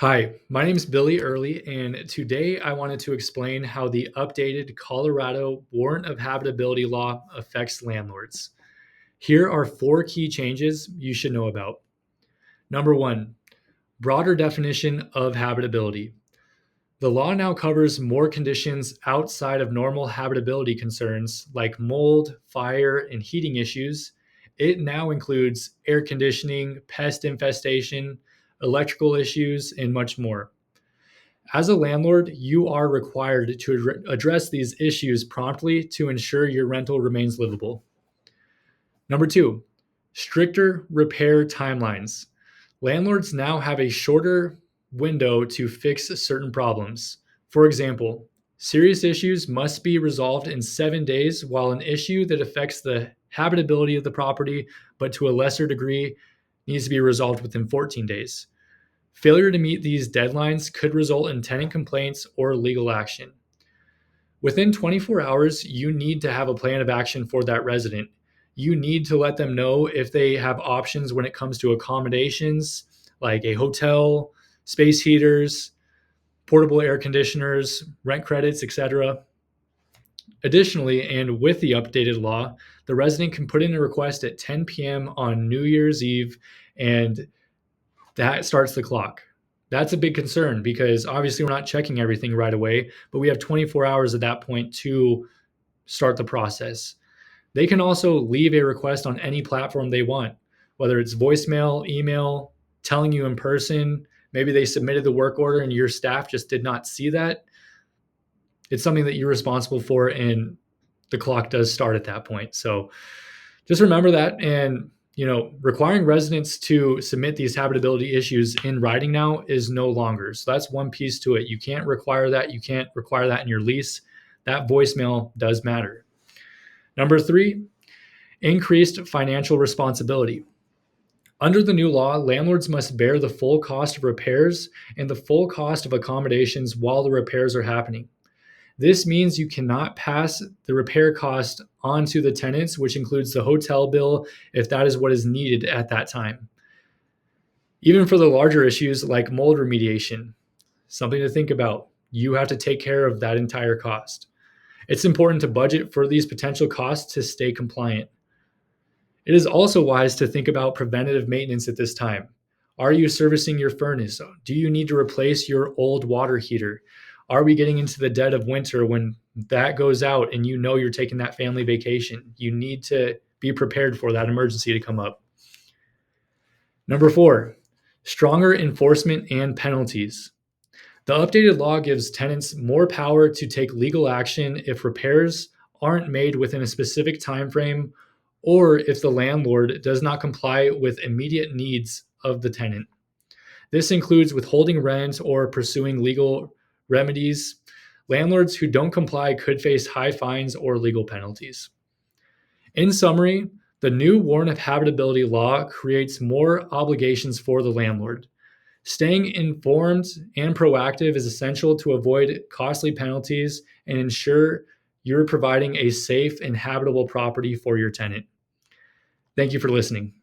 Hi, my name is Billy Early, and today I wanted to explain how the updated Colorado Warrant of Habitability law affects landlords. Here are four key changes you should know about. Number one, broader definition of habitability. The law now covers more conditions outside of normal habitability concerns like mold, fire, and heating issues. It now includes air conditioning, pest infestation, electrical issues, and much more. As a landlord, you are required to address these issues promptly to ensure your rental remains livable. Number two, stricter repair timelines. Landlords now have a shorter window to fix certain problems. For example, serious issues must be resolved in 7 days, while an issue that affects the habitability of the property, but to a lesser degree, needs to be resolved within 14 days. Failure to meet these deadlines could result in tenant complaints or legal action. Within 24 hours, you need to have a plan of action for that resident. You need to let them know if they have options when it comes to accommodations like a hotel, space heaters, portable air conditioners, rent credits, etc. Additionally, and with the updated law, the resident can put in a request at 10 p.m. on New Year's Eve, and that starts the clock. That's a big concern because obviously we're not checking everything right away, but we have 24 hours at that point to start the process. They can also leave a request on any platform they want, whether it's voicemail, email, telling you in person. Maybe they submitted the work order and your staff just did not see that. It's something that you're responsible for, and the clock does start at that point. So just remember that. And requiring residents to submit these habitability issues in writing now is no longer. So that's one piece to it. You can't require that. You can't require that in your lease. That voicemail does matter. Number three, increased financial responsibility. Under the new law, landlords must bear the full cost of repairs and the full cost of accommodations while the repairs are happening. This means you cannot pass the repair cost onto the tenants, which includes the hotel bill if that is what is needed at that time. Even for the larger issues like mold remediation, something to think about. You have to take care of that entire cost. It's important to budget for these potential costs to stay compliant. It is also wise to think about preventative maintenance at this time. Are you servicing your furnace? Do you need to replace your old water heater? Are we getting into the dead of winter when that goes out and you know you're taking that family vacation? You need to be prepared for that emergency to come up. Number four, stronger enforcement and penalties. The updated law gives tenants more power to take legal action if repairs aren't made within a specific time frame or if the landlord does not comply with immediate needs of the tenant. This includes withholding rent or pursuing legal remedies. Landlords who don't comply could face high fines or legal penalties. In summary, the new Warrant of Habitability law creates more obligations for the landlord. Staying informed and proactive is essential to avoid costly penalties and ensure you're providing a safe and habitable property for your tenant. Thank you for listening.